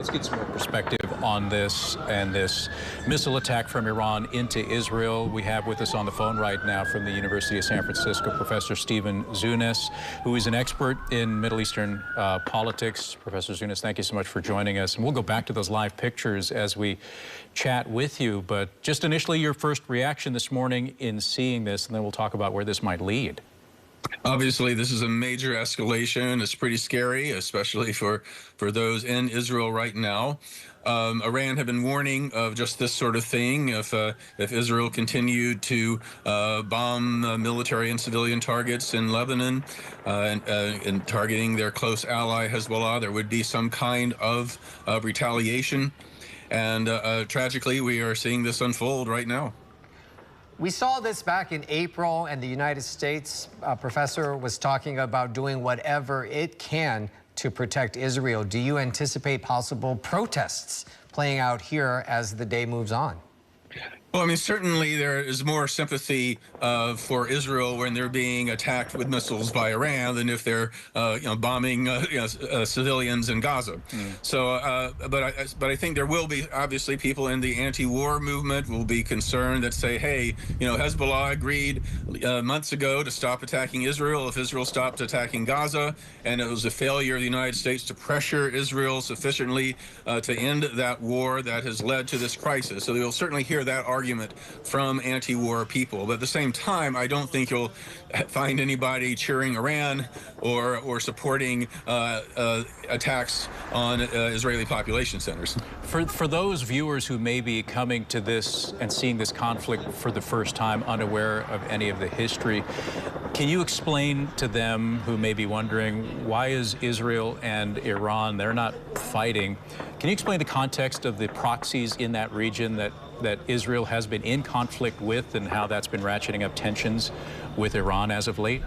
Let's get some more perspective on this and this missile attack from Iran into Israel. We have with us on the phone right now from the University of San Francisco, Professor Stephen Zunes, who is an expert in Middle Eastern politics. Professor Zunes, thank you so much for joining us. And we'll go back to those live pictures as we chat with you. But just initially, your first reaction this morning in seeing this, and then we'll talk about where this might lead. Obviously, this is a major escalation. It's pretty scary, especially for those in Israel right now. Iran had been warning of just this sort of thing if Israel continued to bomb military and civilian targets in Lebanon and targeting their close ally Hezbollah, there would be some kind of retaliation. And tragically, we are seeing this unfold right now. We saw this back in April, and the United States professor was talking about doing whatever it can to protect Israel. Do you anticipate possible protests playing out here as the day moves on? Well, I mean, certainly there is more sympathy for Israel when they're being attacked with missiles by Iran than if they're, bombing civilians in Gaza. So, but I think there will be obviously people in the anti-war movement will be concerned that say, hey, Hezbollah agreed months ago to stop attacking Israel if Israel stopped attacking Gaza, and it was a failure of the United States to pressure Israel sufficiently to end that war that has led to this crisis. So you'll certainly hear that argument from anti-war people. But at the same time, I don't think you'll find anybody cheering Iran or supporting attacks on Israeli population centers. For those viewers who may be coming to this and seeing this conflict for the first time, unaware of any of the history, can you explain to them who may be wondering, why is Israel and Iran, they're not fighting? Can you explain the context of the proxies in that region that Israel has been in conflict with and how that's been ratcheting up tensions with Iran as of late?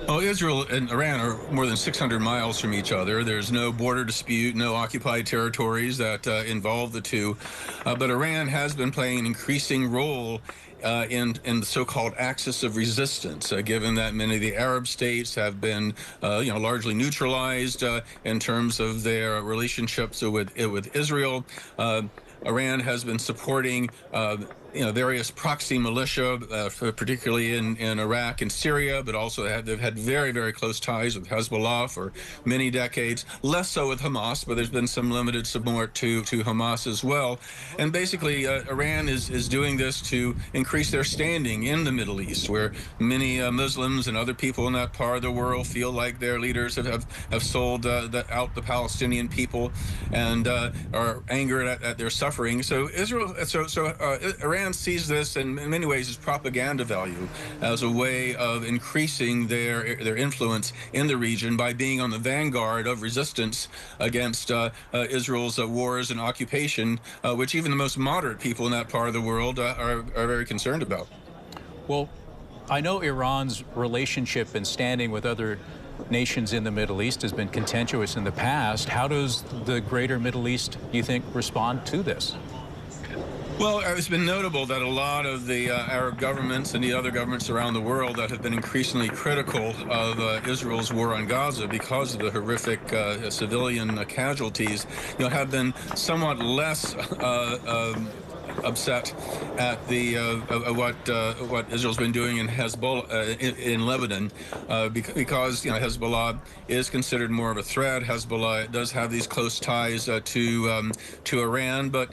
Oh, Israel and Iran are more than 600 miles from each other. There's no border dispute, no occupied territories that involve the two. But Iran has been playing an increasing role in the so-called axis of resistance, given that many of the Arab states have been, largely neutralized in terms of their relationships with Israel. Iran has been supporting various proxy militia, particularly in Iraq and Syria, but also they've had very, very close ties with Hezbollah for many decades. Less so with Hamas, but there's been some limited support to Hamas as well. And basically, Iran is doing this to increase their standing in the Middle East, where many Muslims and other people in that part of the world feel like their leaders have sold out the Palestinian people and are angered at their suffering. So Iran sees this in many ways as propaganda value, as a way of increasing their influence in the region by being on the vanguard of resistance against Israel's wars and occupation, which even the most moderate people in that part of the world are very concerned about. Well, I know Iran's relationship and standing with other nations in the Middle East has been contentious in the past. How does the greater Middle East, do you think, respond to this? Well, it's been notable that a lot of the Arab governments and the other governments around the world that have been increasingly critical of Israel's war on Gaza because of the horrific civilian casualties, have been somewhat less upset at what Israel's been doing in Hezbollah in Lebanon, because Hezbollah is considered more of a threat. Hezbollah does have these close ties to Iran, but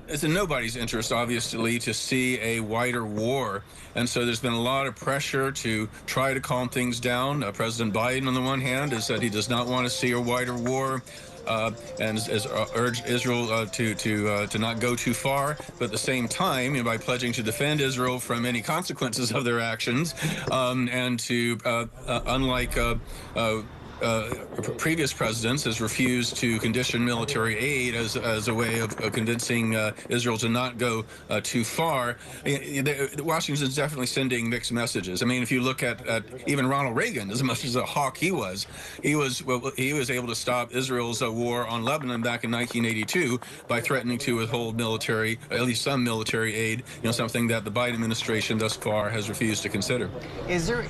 it's in nobody's interest, obviously, to see a wider war. And so there's been a lot of pressure to try to calm things down. President Biden, on the one hand, has said he does not want to see a wider war. And has urged Israel to not go too far, but at the same time, by pledging to defend Israel from any consequences of their actions, and to, unlike previous presidents, has refused to condition military aid as a way of convincing Israel to not go too far. Washington's definitely sending mixed messages. I mean, if you look at even Ronald Reagan, as much as a hawk he was able to stop Israel's war on Lebanon back in 1982 by threatening to withhold military, at least some military aid, something that the Biden administration thus far has refused to consider. Is there